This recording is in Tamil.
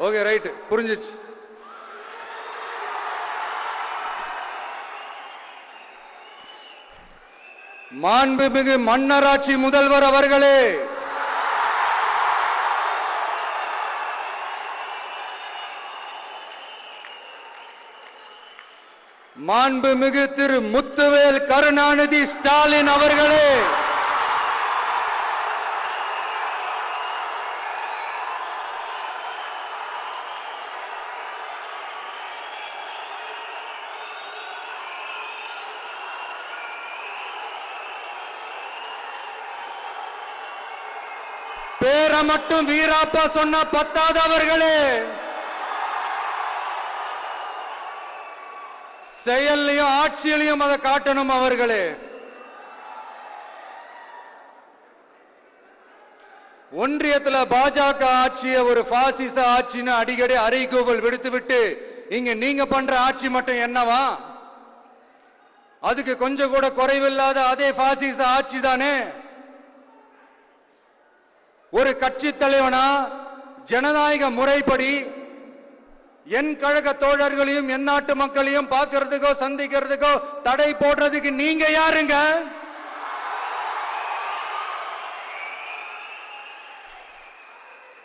ஓகே ரைட், புரிஞ்சிச்சு. மாண்புமிகு மன்னராட்சி முதல்வர் அவர்களே, மாண்புமிகு திரு முத்துவேல் கருணாநிதி ஸ்டாலின் அவர்களே, பேரை மட்டும் வீராப்பா சொன்ன பத்தாதவர்களே, செயல்லையும் ஆட்சியிலையும் அதை காட்டணும் அவர்களே. ஒன்றியத்தில் பாஜக ஆட்சியை ஒரு பாசிச ஆட்சின்னு அடிக்கடி அறைகூவல் விடுத்துவிட்டு இங்க நீங்க பண்ற ஆட்சி மட்டும் என்னவா? அதுக்கு கொஞ்சம் கூட குறைவில்லாத அதே பாசிச ஆட்சி தானே. ஒரு கட்சி தலைவனா ஜனநாயக முறைப்படி என் கழக தோழர்களையும் என் நாட்டு மக்களையும் பார்க்கறதுக்கோ சந்திக்கிறதுக்கோ தடை போடுறதுக்கு நீங்க யாருங்க?